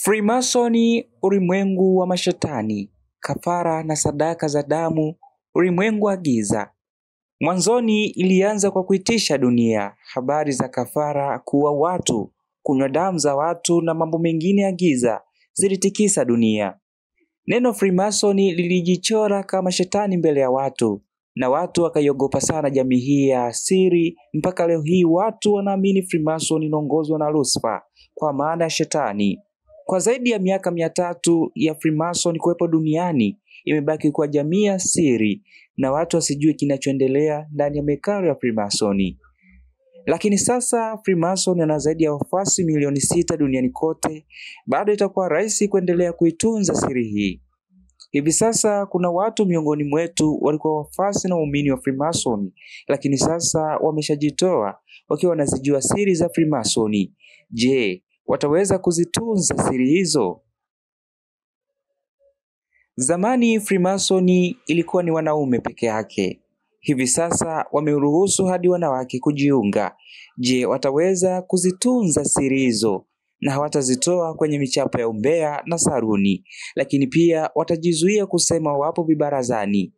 Freemasoni, ulimwengu wa mashetani, kafara na sadaka za damu, ulimwengu wa giza. Mwanzoni ilianza kwa kuitisha dunia, habari za kafara, kuua watu, kunywa damu za watu na mambo mengine ya giza zilitikisa dunia. Neno Freemasoni lilijichora kama shetani mbele ya watu, na watu wakaiogopa sana jamii hii ya siri. Mpaka leo hii watu wanaamini Freemasoni inaongozwa na Lucifer, kwa maana ya shetani. Kwa zaidi ya miaka 300 ya Freemason kuwepo duniani, imebaki kwa jamii ya siri na watu wasijue kinachoendelea ndani ya mekaro ya Freemason. Lakini sasa Freemason ana zaidi ya wafuasi milioni 6 duniani kote. Bado itakuwa rahisi kuendelea kuitunza siri hii. Hivi sasa kuna watu miongoni mwetu walikuwa wafuasi na waumini wa Freemason, lakini sasa wameshajitoa wakiwa wanazijua siri za Freemason. Je, wataweza kuzitunza siri hizo? Zamani Freemason ilikuwa ni wanaume peke yake. Hivi sasa wameruhusu hadi wanawake kujiunga. Je, wataweza kuzitunza siri hizo? Na hawatazitoa kwenye michapo ya umbea na saruni, lakini pia watajizuia kusema wapo vibarazani.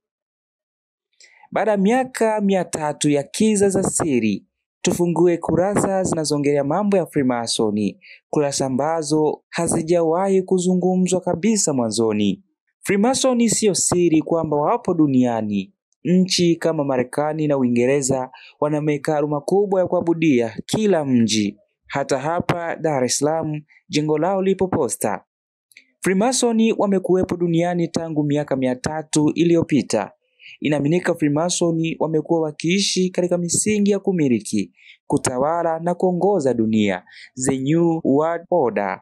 Baada ya miaka 300 ya kiza za siri, tufungue kurasa zinazoongelea mambo ya Freemason, kurasa ambazo hazijawahi kuzungumzwa kabisa mwanzoni. Freemason sio siri kwamba wapo duniani. Nchi kama Marekani na Uingereza wana mehekalu makubwa ya kuabudia kila mji. Hata hapa Dar es Salaam jengo lao lipo Posta. Freemason wamekuwepo duniani tangu miaka 300 iliyopita. Inaaminika Freemason wamekuwa wakiishi katika misingi ya kumiliki, kutawala na kuongoza dunia, the New World Order.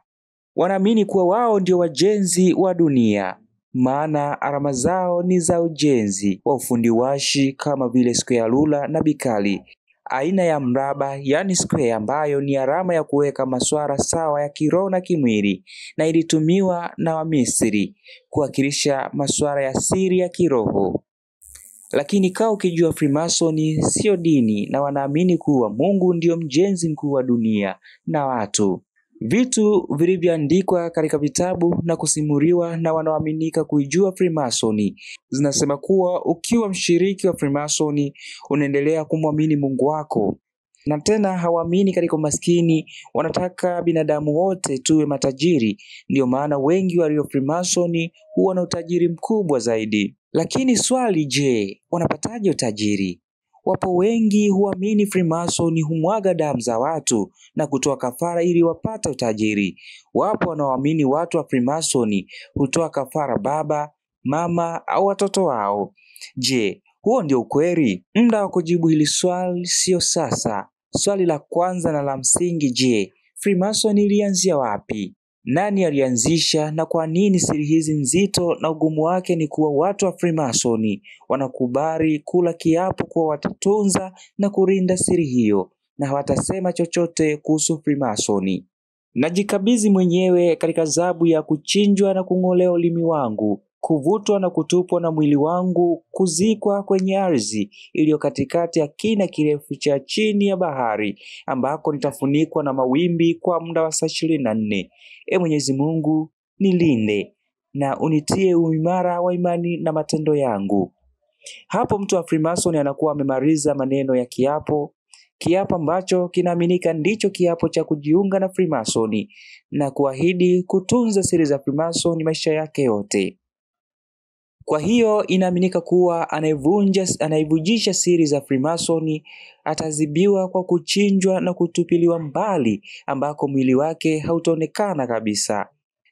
Wanaamini kuwa wao ndio wajenzi wa dunia, maana alama zao ni za ujenzi wa ufundi washi kama vile square ruler na bikali, aina ya mraba yani square, ambayo ni alama ya kuweka masuala sawa ya kiroho na kimwili, na ilitumiwa na Wamisri kuwakilisha masuala ya siri ya kiroho. Lakini kaa ukijua Freemason sio dini, na wanaamini kuwa Mungu ndio mjenzi mkuu wa dunia na watu. Vitu vilivyoandikwa katika vitabu na kusimuliwa na wanaoaminika kuijua Freemason zinasema kuwa ukiwa mshiriki wa Freemason unaendelea kumwamini Mungu wako, na tena hawaamini katika umaskini. Wanataka binadamu wote tuwe matajiri. Ndio maana wengi walio Freemason huwa na utajiri mkubwa zaidi. Lakini swali, je, wanapataje utajiri? Wapo wengi huamini Freemason humwaga damu za watu na kutoa kafara ili wapate utajiri. Wapo wanaoamini watu wa Freemason hutoa kafara baba, mama au watoto wao. Je, huo ndio ukweli? Muda wa kujibu hili swali sio sasa. Swali la kwanza na la msingi, je, Freemason ilianzia wapi? Nani alianzisha na kwa nini siri hizi nzito? Na ugumu wake ni kuwa watu wa Freemason wanakubali kula kiapo kuwa watatunza na kulinda siri hiyo na hawatasema chochote kuhusu Freemason. Najikabidhi mwenyewe katika adhabu ya kuchinjwa na kung'olewa ulimi wangu, kuvutwa na kutupwa na mwili wangu, kuzikwa kwenye ardhi iliyo katikati ya kina kirefu cha chini ya bahari, ambako nitafunikwa na mawimbi kwa muda wa saa 24. Mwenyezi Mungu nilinde na unitie uimara wa imani na matendo yangu. Hapo mtu wa Freemason anakuwa amemaliza maneno ya kiapo ambacho kinaaminika ndicho kiapo cha kujiunga na Freemason na kuahidi kutunza siri za Freemason maisha yake yote. Kwa hiyo inaaminika kuwa anayevujisha siri za Freemason atazibiwa kwa kuchinjwa na kutupiliwa mbali, ambako mwili wake hautaonekana kabisa.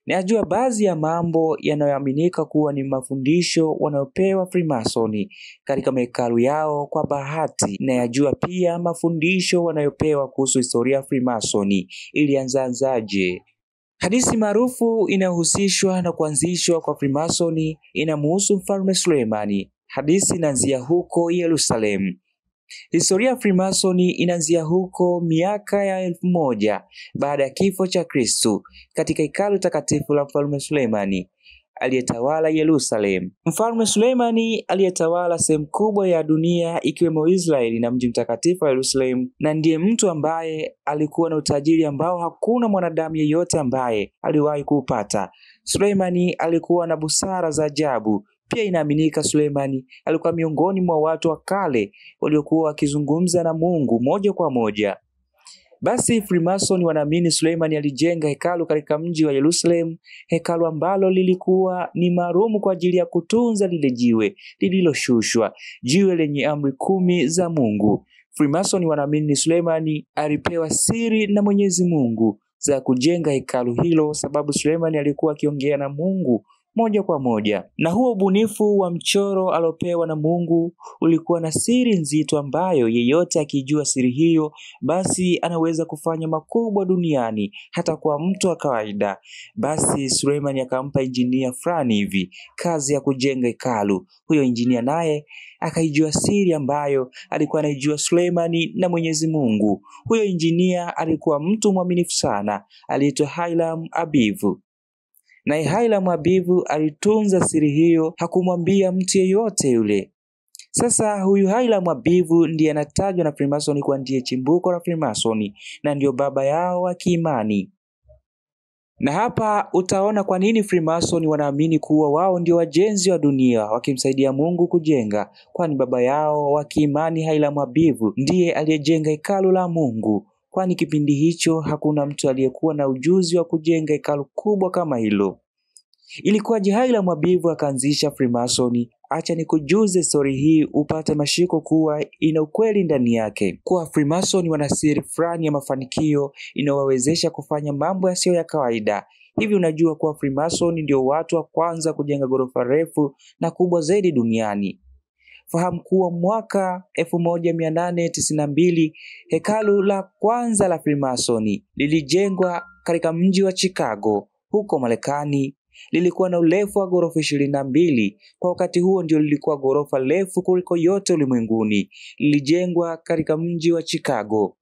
Najua baadhi ya mambo yanayoaminika kuwa ni mafundisho wanayopewa Freemason katika mahekalu yao kwa bahati, na yajua pia mafundisho wanayopewa kuhusu historia ya Freemason ilianzaje. Hadithi maarufu inayohusishwa na kuanzishwa kwa Freemason inamhusu Mfalme Suleimani. Hadithi inaanzia huko Yerusalemu. Historia ya Freemason inaanzia huko miaka ya 1000 baada ya kifo cha Kristo, katika hekalu takatifu la Mfalme Suleimani. aliyetawala Yerusalemu. Mfalme Suleimani aliyetawala sehemu kubwa ya dunia ikiwemo Israeli na mji mtakatifu wa Yerusalemu, na ndiye mtu ambaye alikuwa na utajiri ambao hakuna mwanadamu yeyote ambaye aliwahi kuupata. Suleimani alikuwa na busara za ajabu. Pia inaaminika Suleimani alikuwa miongoni mwa watu wa kale waliokuwa wakizungumza na Mungu moja kwa moja. Basi Freemason wanaamini Suleimani alijenga hekalu katika mji wa Yerusalemu, hekalu ambalo lilikuwa ni maalum kwa ajili ya kutunza lile jiwe lililoshushwa, jiwe lenye amri 10 za Mungu. Freemason wanaamini Suleimani alipewa siri na Mwenyezi Mungu za kujenga hekalu hilo, sababu Suleimani alikuwa akiongea na Mungu moja kwa moja. Na huo ubunifu wa mchoro aliopewa na Mungu ulikuwa na siri nzito ambayo yeyote akijua siri hiyo basi anaweza kufanya makubwa duniani hata kwa mtu wa kawaida. Basi Suleimani akampa injinia fulani hivi kazi ya kujenga hekalu. Huyo injinia naye akaijua siri ambayo alikuwa anaijua Suleimani na Mwenyezi Mungu. Huyo injinia alikuwa mtu mwaminifu sana, aliitwa Hiram Abibu. Na Hiram Abibu alitunza siri hiyo, hakumwambia mtu yeyote yule. Sasa huyu Hiram Abibu ndiye anatajwa na Freemason kwa ndiye chimbuko la Freemason na ndio baba yao wa kiimani. Na hapa utaona kwa nini Freemason wanaamini kuwa wao ndio wajenzi wa dunia wakimsaidia Mungu kujenga, kwani baba yao wa kiimani Hiram Abibu ndiye aliyejenga hekalu la Mungu. Kwani kipindi hicho hakuna mtu aliyekuwa na ujuzi wa kujenga hekalu kubwa kama hilo. Ilikuwaje Hiram Abibu akaanzisha Freemason? Acha nikujuze story hii upate mashiko kuwa ina ukweli ndani yake. Kwa Freemason wana siri fulani ya mafanikio inawawezesha kufanya mambo yasiyo ya kawaida. Hivi unajua kuwa Freemason ndio watu wa kwanza kujenga ghorofa refu na kubwa zaidi duniani. Fahamu kuwa mwaka 1892 hekalu la kwanza la Freemason lilijengwa katika mji wa Chicago huko Marekani. Lilikuwa na urefu wa ghorofa 22. Kwa wakati huo ndio lilikuwa ghorofa refu kuliko yote ulimwenguni. Lilijengwa katika mji wa Chicago.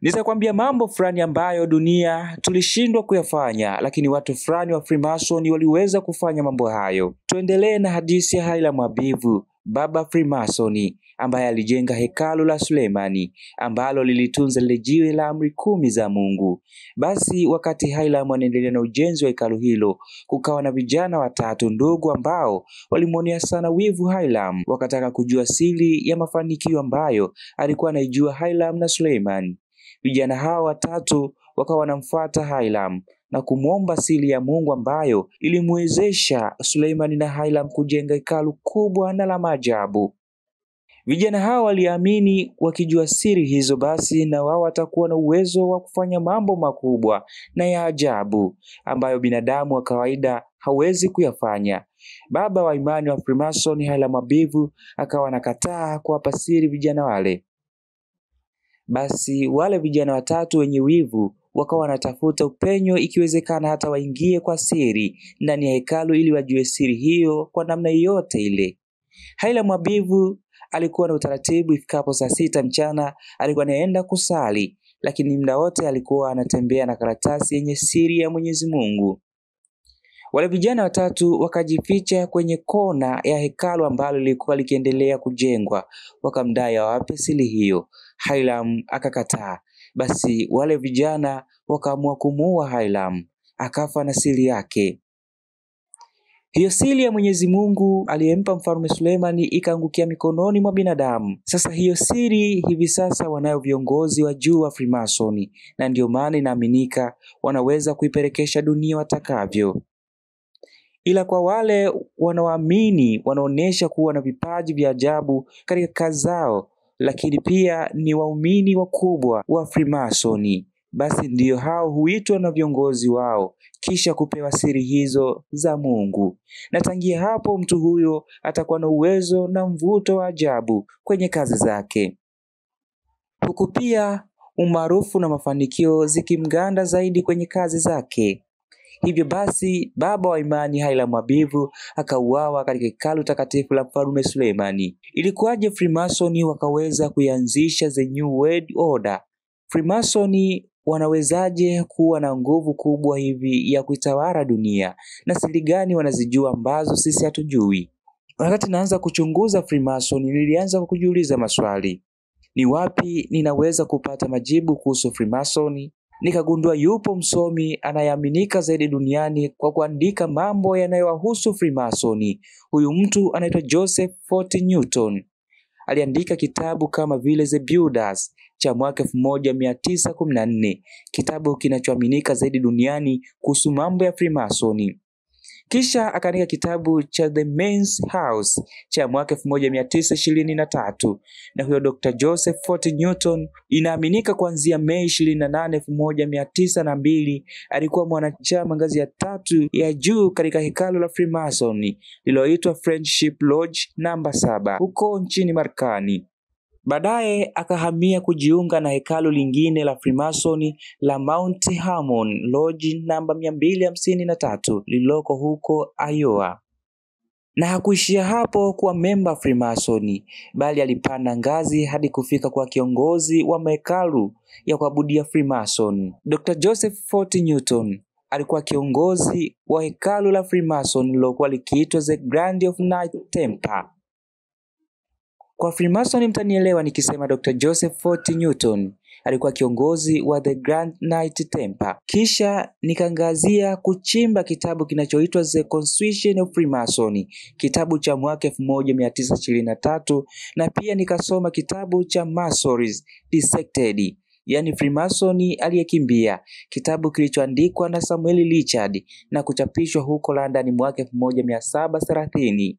Nitakwambia mambo fulani ambayo dunia tulishindwa kuyafanya, lakini watu fulani wa Freemason waliweza kufanya mambo hayo. Tuendelee na hadithi ya Hiram Abibu, baba Freemason, ambaye alijenga hekalu la Suleimani ambalo lilitunza lile jiwe la amri 10 za Mungu. Basi wakati Hiram anaendelea na ujenzi wa hekalu hilo, kukawa na vijana watatu ndugu ambao walimuonea sana wivu Hiram, wakataka kujua siri ya mafanikio ambayo alikuwa anaijua Hiram na Suleimani. Vijana hao watatu wakawa wanamfuata Hiram na kumuomba siri ya Mungu ambayo ilimwezesha Suleimani na Hiram kujenga hekalu kubwa na la maajabu. Vijana hao waliamini wakijua siri hizo basi na wao watakuwa na uwezo wa kufanya mambo makubwa na ya ajabu ambayo binadamu wa kawaida hawezi kuyafanya. Baba wa imani wa Freemason Hiram Abibu akawa anakataa kuwapa siri vijana wale. Basi wale vijana watatu wenye wivu wakawa wanatafuta upenyo ikiwezekana hata waingie kwa siri ndani ya hekalu ili wajue siri hiyo kwa namna yote ile. Hiram Abibu alikuwa na utaratibu, ifikapo saa 6 mchana alikuwa anaenda kusali, lakini muda wote alikuwa anatembea na karatasi yenye siri ya Mwenyezi Mungu. Wale vijana watatu wakajificha kwenye kona ya hekalu ambalo lilikuwa likiendelea kujengwa, wakamdai awape siri hiyo. Hiram akakataa. Basi wale vijana wakaamua kumuua Hiram, akafa na siri yake. Hiyo siri ya Mwenyezi Mungu aliyempa mfalme Suleimani ikaangukia mikononi mwa binadamu. Sasa hiyo siri hivi sasa wanayo viongozi wa juu wa Freemason, na ndio maana inaaminika wanaweza kuipelekesha dunia watakavyo. Ila kwa wale wanaoamini wanaonesha kuwa na vipaji vya ajabu katika kazi zao, lakini pia ni waumini wakubwa wa Freemason, basi ndiyo hao huitwa na viongozi wao kisha kupewa siri hizo za Mungu. Na tangia hapo mtu huyo atakuwa na uwezo na mvuto wa ajabu kwenye kazi zake, huku pia umaarufu na mafanikio zikimganda zaidi kwenye kazi zake. Hivyo basi baba wa imani Hiram Abibu akauawa katika hekalu takatifu la mfalme Suleimani. Ilikuwaje Freemason wakaweza kuanzisha the New World Order? Freemason wanawezaje kuwa na nguvu kubwa hivi ya kuitawala dunia, na siri gani wanazijua ambazo sisi hatujui? Wakati naanza kuchunguza Freemason, nilianza kwa kujiuliza maswali. Ni wapi ninaweza kupata majibu kuhusu Freemason? Nikagundua yupo msomi anayeaminika zaidi duniani kwa kuandika mambo yanayowahusu Freemason. Huyu mtu anaitwa Joseph Fort Newton. Aliandika kitabu kama vile The Builders cha mwaka 1914, kitabu kinachoaminika zaidi duniani kuhusu mambo ya Freemason. Kisha akaandika kitabu cha The Men's House cha mwaka 1923, na huyo Dr. Joseph Fort Newton inaaminika kuanzia Mei 28, 1902 alikuwa mwanachama ngazi ya 3 ya juu katika hekalu la Freemason lililoitwa Friendship Lodge namba 7 huko nchini Marekani. Baadaye akahamia kujiunga na hekalu lingine la Freemason la Mount Harmon Lodge namba 253 lililoko huko Iowa. Na hakuishia hapo kuwa memba Freemason, bali alipanda ngazi hadi kufika kwa kiongozi wa mahekalu ya kuabudia Freemason. Dr. Joseph Fort Newton alikuwa kiongozi wa hekalu la Freemason lilokuwa likiitwa The Grand of Night Temple. Kwa Freemason mtanielewa nikisema Dr. Joseph Fort Newton alikuwa kiongozi wa The Grand Knight Templar. Kisha nikaangazia kuchimba kitabu kinachoitwa The Constitution of Freemason, kitabu cha mwaka 1923, na pia nikasoma kitabu cha Masons Dissected, yani Freemason aliyekimbia, kitabu kilichoandikwa na Samuel Richard na kuchapishwa huko London mwaka 1730.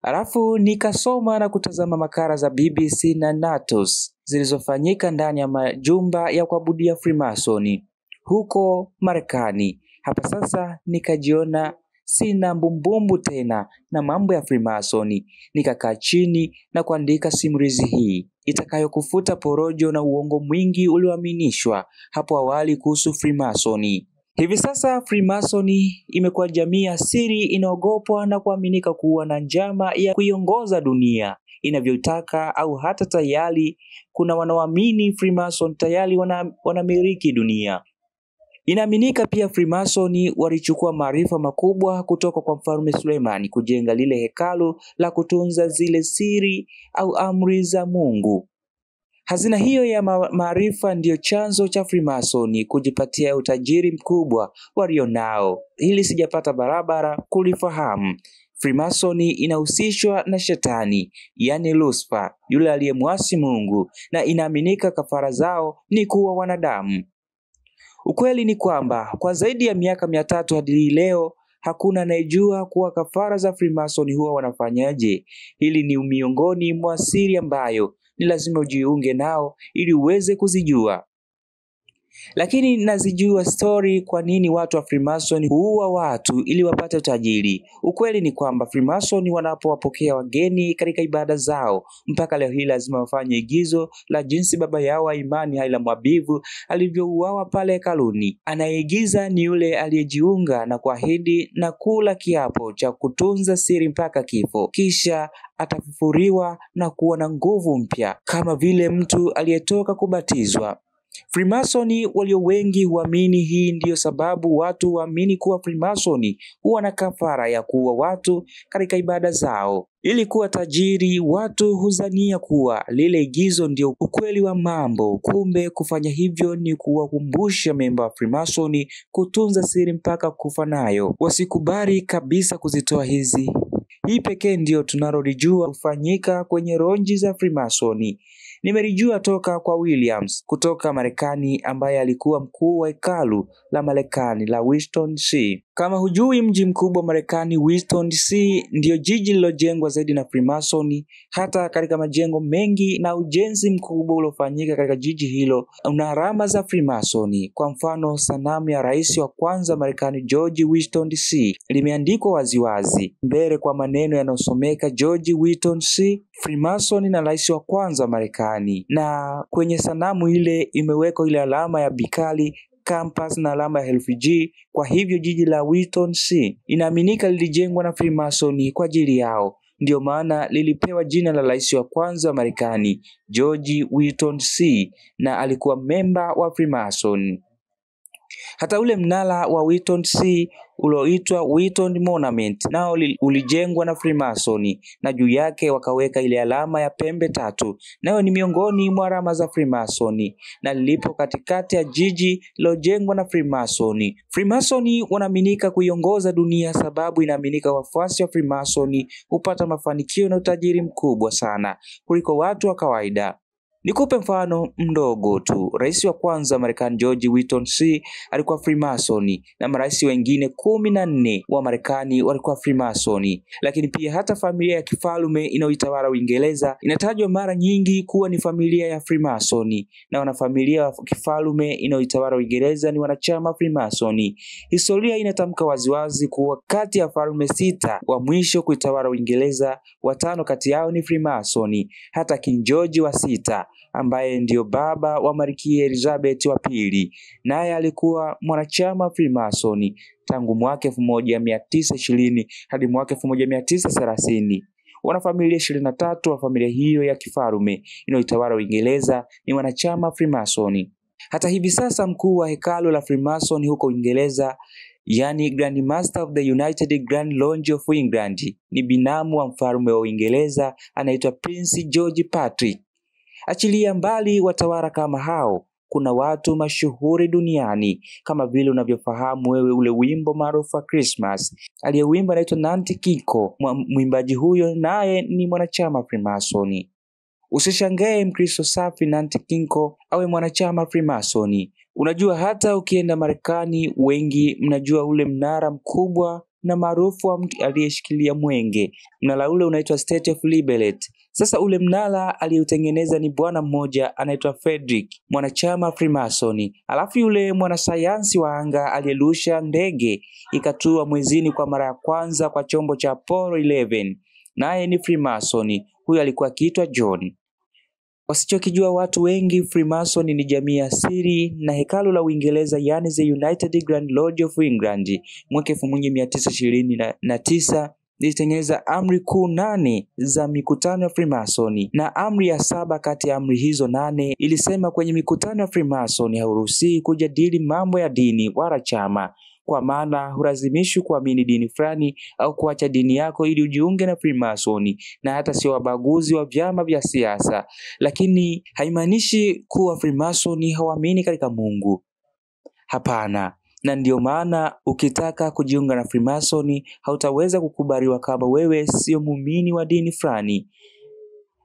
Alafu nikasoma na kutazama makala za BBC na Natos zilizofanyika ndani ya majumba ya kuabudia Freemason huko Marekani. Hapa sasa nikajiona sina mbumbumbu tena na mambo ya Freemason. Nikakaa chini na kuandika simulizi hii itakayokufuta porojo na uongo mwingi ulioaminishwa hapo awali kuhusu Freemason. Hivi sasa Freemason imekuwa jamii ya siri inaogopwa na kuaminika kuwa na njama ya kuiongoza dunia inavyotaka, au hata tayari kuna wanaoamini Freemason tayari wanamiliki dunia. Inaaminika pia Freemason walichukua maarifa makubwa kutoka kwa Mfalme Suleiman kujenga lile hekalu la kutunza zile siri au amri za Mungu. Hazina hiyo ya maarifa ndiyo chanzo cha Freemason kujipatia utajiri mkubwa walionao. Hili sijapata barabara kulifahamu. Freemason inahusishwa na Shetani, yani Lucifer, yule aliyemwasi Mungu, na inaaminika kafara zao ni kuwa wanadamu. Ukweli ni kwamba kwa zaidi ya miaka 300 hadi leo hakuna anayejua kuwa kafara za Freemason huwa wanafanyaje. Hili ni miongoni mwa siri ambayo ni lazima ujiunge nao ili uweze kuzijua. Lakini nazijua story kwa nini watu wa Freemason huua watu ili wapate utajiri. Ukweli ni kwamba Freemason wanapowapokea wageni katika ibada zao, mpaka leo hii lazima wafanye igizo la jinsi baba yao wa imani Haile Mwabivu alivyouawa pale hekaluni. Anayeigiza ni yule aliyejiunga na kuahidi na kula kiapo cha kutunza siri mpaka kifo, kisha atafufuriwa na kuwa na nguvu mpya kama vile mtu aliyetoka kubatizwa. Freemason walio wengi huamini hii, ndiyo sababu watu huamini kuwa Freemason huwa na kafara ya kuua watu katika ibada zao. Ili kuwa tajiri, watu huzania kuwa lile igizo ndio ukweli wa mambo. Kumbe kufanya hivyo ni kuwakumbusha memba wa Freemason kutunza siri mpaka kufa nayo. Wasikubali kabisa kuzitoa hizi. Hii pekee ndio tunalolijua kufanyika kwenye ronji za Freemason. Nimelijua toka kwa Williams kutoka Marekani, ambaye alikuwa mkuu wa hekalu la Marekani la Washington DC. Kama hujui, mji mkubwa wa Marekani Washington DC ndio jiji lilojengwa zaidi na Freemason. Hata katika majengo mengi na ujenzi mkubwa uliofanyika katika jiji hilo una alama za Freemason. Kwa mfano, sanamu ya rais wa kwanza Marekani George Washington DC limeandikwa waziwazi mbele kwa maneno yanayosomeka George Washington DC, Freemason na rais wa kwanza Marekani. Na kwenye sanamu ile imewekwa ile alama ya bikali, campus na alama ya herufi G. Kwa hivyo jiji la Washington DC inaaminika lilijengwa na Freemason kwa ajili yao. ndio maana lilipewa jina la rais wa kwanza wa Marekani, George Washington na alikuwa memba wa Freemason. Hata ule mnara wa Wheaton ulioitwa Wheaton Monument nao ulijengwa na Freemason, na juu yake wakaweka ile alama ya pembe tatu, nayo ni miongoni mwa alama za Freemason, na lilipo katikati ya jiji lilojengwa na Freemason. Freemason wanaaminika kuiongoza dunia sababu inaaminika wafuasi wa Freemason hupata mafanikio na utajiri mkubwa sana kuliko watu wa kawaida. Nikupe mfano mdogo tu. Rais wa kwanza Marekani George Washington alikuwa Freemason, na marais wengine 14 wa Marekani walikuwa Freemason. Lakini pia hata familia ya kifalme inayoitawala Uingereza inatajwa mara nyingi kuwa ni familia ya Freemason, na wanafamilia wa kifalme inayoitawala Uingereza ni wanachama Freemason. Historia inatamka waziwazi kuwa kati ya falme 6 wa mwisho kuitawala Uingereza, 5 kati yao ni Freemason. Hata King George wa 6 ambaye ndiyo baba wa Malkia Elizabeth wa pili, naye alikuwa mwanachama Freemason tangu mwaka 1920 hadi mwaka 1930. Wanafamilia 23 wa familia hiyo ya kifalme inayoitawala Uingereza ni wanachama Freemason. Hata hivi sasa mkuu wa hekalu la Freemason huko Uingereza, yani Grand Master of the United Grand Lodge of England, ni binamu wa mfalme wa Uingereza anaitwa Prince George Patrick. Achilia mbali watawala kama hao, kuna watu mashuhuri duniani kama vile unavyofahamu wewe ule wimbo maarufu wa Christmas aliyewimba anaitwa Nat King Cole. Mwimbaji huyo naye ni mwanachama Freemason. Usishangae Mkristo safi Nat King Cole awe mwanachama Freemason. Unajua hata ukienda Marekani wengi mnajua ule mnara mkubwa na maarufu wa mtu aliyeshikilia mwenge. Mnara ule unaitwa Statue of Liberty. Sasa ule mnara aliyeutengeneza ni bwana mmoja anaitwa Frederick, mwanachama Freemason. Alafu yule mwanasayansi wa anga aliyerusha ndege ikatua mwezini kwa mara ya kwanza kwa chombo cha Apollo 11, naye ni Freemason. Huyu alikuwa akiitwa John. Wasichokijua watu wengi, Freemason ni jamii ya siri na hekalu la Uingereza, yani the United Grand Lodge of England, mwaka 1929 lilitengeneza amri kuu 8 za mikutano ya Freemason, na amri ya 7 kati ya amri hizo 8 ilisema kwenye mikutano ya Freemason hauruhusiwi kujadili mambo ya dini wala chama, kwa maana hulazimishwi kuamini dini fulani au kuacha dini yako ili ujiunge na Freemason, na hata sio wabaguzi wa vyama vya siasa. Lakini haimaanishi kuwa Freemason hawaamini katika Mungu. Hapana. Na ndio maana ukitaka kujiunga na Freemason hautaweza kukubaliwa kama wewe sio muumini wa dini fulani.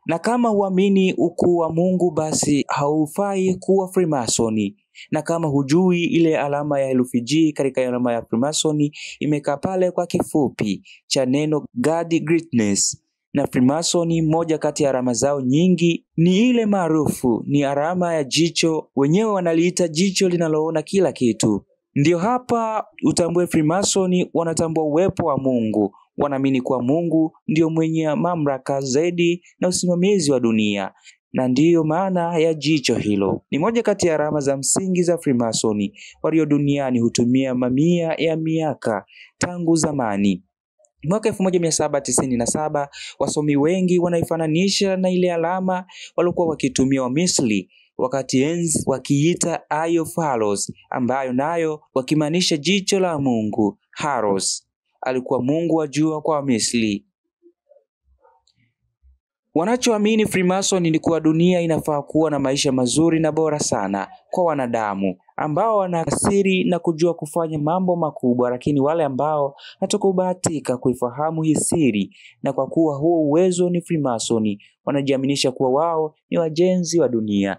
Na kama huamini ukuu wa Mungu basi haufai kuwa Freemason. Na kama hujui ile alama ya herufi G katika alama ya Freemason imekaa pale kwa kifupi cha neno God Greatness. Na Freemason moja kati ya alama zao nyingi ni ile maarufu, ni alama ya jicho, wenyewe wanaliita jicho linaloona kila kitu. Ndio hapa utambue Freemason wanatambua uwepo wa Mungu. Wanaamini kuwa Mungu ndio mwenye mamlaka zaidi na usimamizi wa dunia, na ndiyo maana ya jicho hilo. Ni moja kati ya alama za msingi za Freemason walio duniani hutumia mamia ya miaka tangu zamani. Mwaka 1797 wasomi wengi wanaifananisha na ile alama walikuwa wakitumia wa Misri wakati enzi wakiita Eye of Horus, ambayo nayo wakimaanisha jicho la Mungu. Horus alikuwa mungu wa jua kwa Misri. Wanachoamini Freemason ni kuwa dunia inafaa kuwa na maisha mazuri na bora sana kwa wanadamu ambao wana siri na kujua kufanya mambo makubwa, lakini wale ambao hatakubahatika kuifahamu hii siri na kwa kuwa huo uwezo ni Freemason, wanajiaminisha kuwa wao ni wajenzi wa dunia.